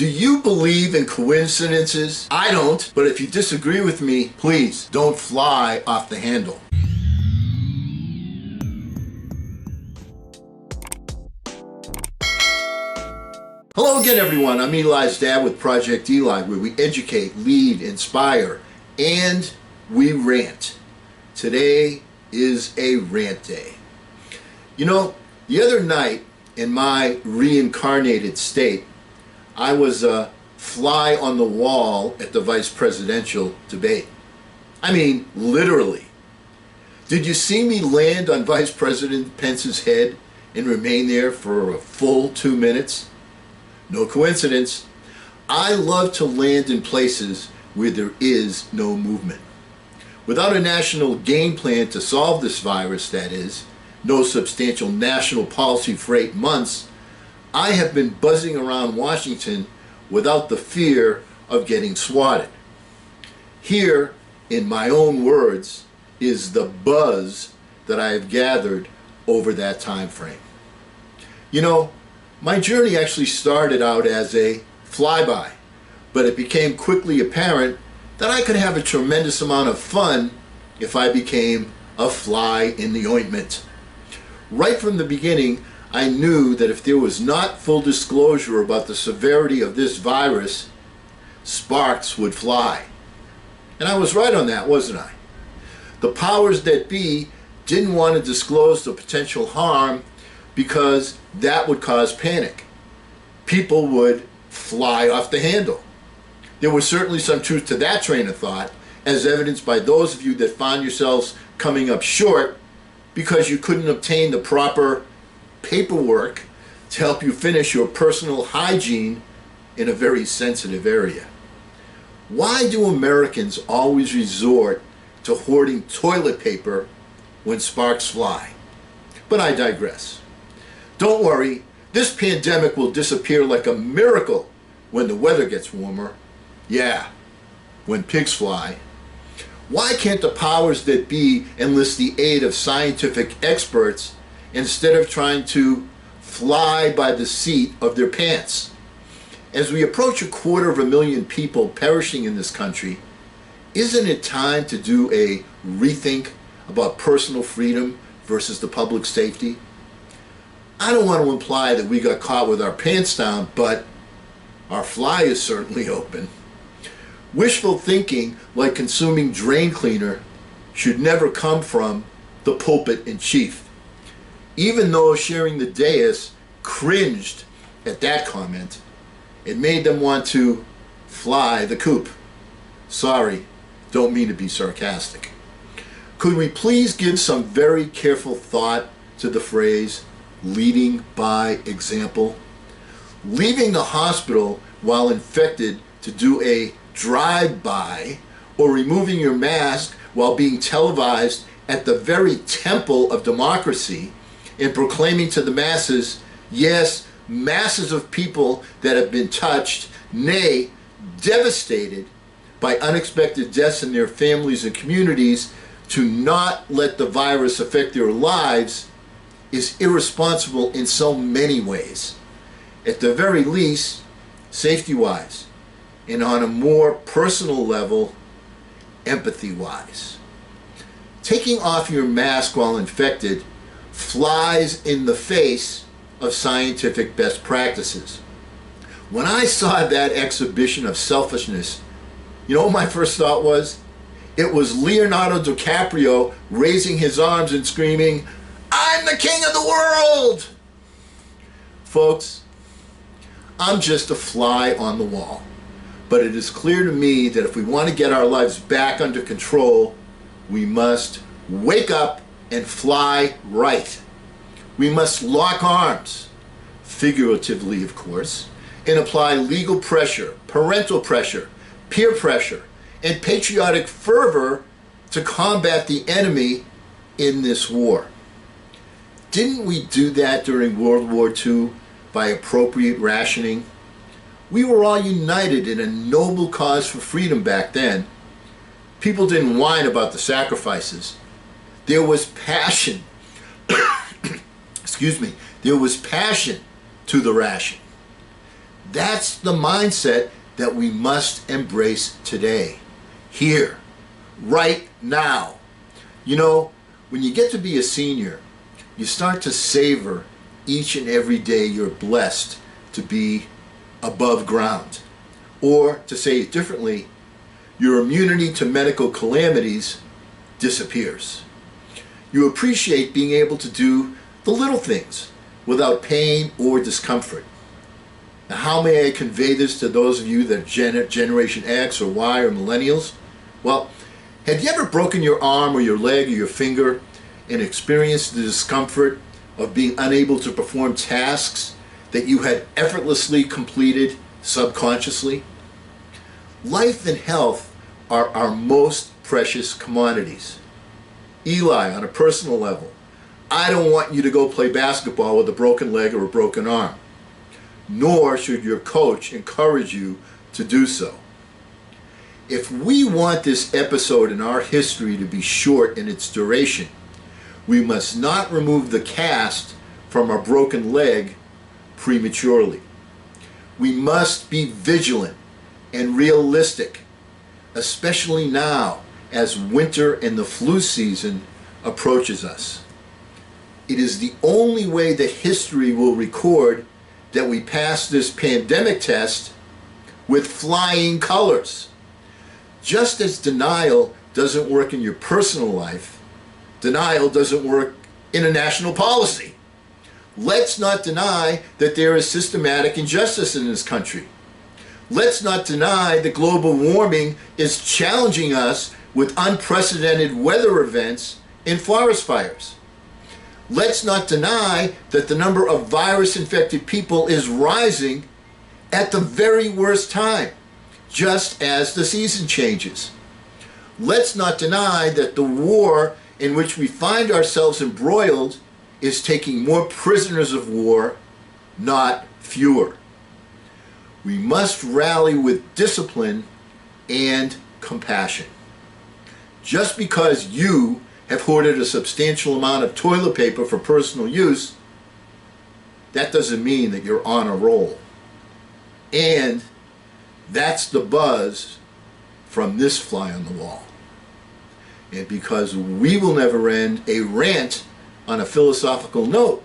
Do you believe in coincidences? I don't, but if you disagree with me, please don't fly off the handle. Hello again, everyone. I'm Eli's dad with Project Eli, where we educate, lead, inspire, and we rant. Today is a rant day. You know, the other night in my reincarnated state, I was a fly on the wall at the vice presidential debate. I mean, literally. Did you see me land on Vice President Pence's head and remain there for a full 2 minutes? No coincidence. I love to land in places where there is no movement. Without a national game plan to solve this virus, that is, no substantial national policy for 8 months, I have been buzzing around Washington without the fear of getting swatted. Here, in my own words, is the buzz that I have gathered over that time frame. You know, my journey actually started out as a flyby, but it became quickly apparent that I could have a tremendous amount of fun if I became a fly in the ointment. Right from the beginning, I knew that if there was not full disclosure about the severity of this virus, sparks would fly. And I was right on that, wasn't I? The powers that be didn't want to disclose the potential harm because that would cause panic. People would fly off the handle. There was certainly some truth to that train of thought, as evidenced by those of you that found yourselves coming up short because you couldn't obtain the proper paperwork to help you finish your personal hygiene in a very sensitive area. Why do Americans always resort to hoarding toilet paper when sparks fly? But I digress. Don't worry, this pandemic will disappear like a miracle when the weather gets warmer. Yeah, when pigs fly. Why can't the powers that be enlist the aid of scientific experts instead of trying to fly by the seat of their pants? As we approach 250,000 people perishing in this country, isn't it time to do a rethink about personal freedom versus the public safety? I don't want to imply that we got caught with our pants down, but our fly is certainly open. Wishful thinking, like consuming drain cleaner, should never come from the pulpit in chief. Even though sharing the dais cringed at that comment, it made them want to fly the coop. Sorry, don't mean to be sarcastic. Could we please give some very careful thought to the phrase, leading by example? Leaving the hospital while infected to do a drive-by, or removing your mask while being televised at the very temple of democracy and proclaiming to the masses, yes, masses of people that have been touched, nay, devastated by unexpected deaths in their families and communities, to not let the virus affect their lives, is irresponsible in so many ways. At the very least, safety-wise, and on a more personal level, empathy-wise. Taking off your mask while infected flies in the face of scientific best practices. When I saw that exhibition of selfishness, you know what my first thought was? It was Leonardo DiCaprio raising his arms and screaming, "I'm the king of the world!" Folks, I'm just a fly on the wall. But it is clear to me that if we want to get our lives back under control, we must wake up and fly right. We must lock arms, figuratively of course, and apply legal pressure, parental pressure, peer pressure, and patriotic fervor to combat the enemy in this war. Didn't we do that during World War II by appropriate rationing? We were all united in a noble cause for freedom back then. People didn't whine about the sacrifices. There was passion. Excuse me. There was passion to the ration. That's the mindset that we must embrace today, here, right now. You know, when you get to be a senior, you start to savor each and every day you're blessed to be above ground. Or, to say it differently, your immunity to medical calamities disappears. You appreciate being able to do the little things without pain or discomfort. Now, how may I convey this to those of you that are Generation X or Y or Millennials? Well, have you ever broken your arm or your leg or your finger and experienced the discomfort of being unable to perform tasks that you had effortlessly completed subconsciously? Life and health are our most precious commodities. Eli, on a personal level, I don't want you to go play basketball with a broken leg or a broken arm, nor should your coach encourage you to do so. If we want this episode in our history to be short in its duration, we must not remove the cast from our broken leg prematurely. We must be vigilant and realistic, especially now as winter and the flu season approaches us. It is the only way that history will record that we passed this pandemic test with flying colors. Just as denial doesn't work in your personal life, denial doesn't work in a national policy. Let's not deny that there is systematic injustice in this country. Let's not deny that global warming is challenging us with unprecedented weather events and forest fires. Let's not deny that the number of virus-infected people is rising at the very worst time, just as the season changes. Let's not deny that the war in which we find ourselves embroiled is taking more prisoners of war, not fewer. We must rally with discipline and compassion. Just because you have hoarded a substantial amount of toilet paper for personal use, that doesn't mean that you're on a roll. And that's the buzz from this fly on the wall. And because we will never end a rant on a philosophical note,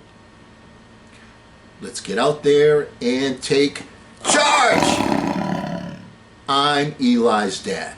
let's get out there and take charge! I'm Eli's dad.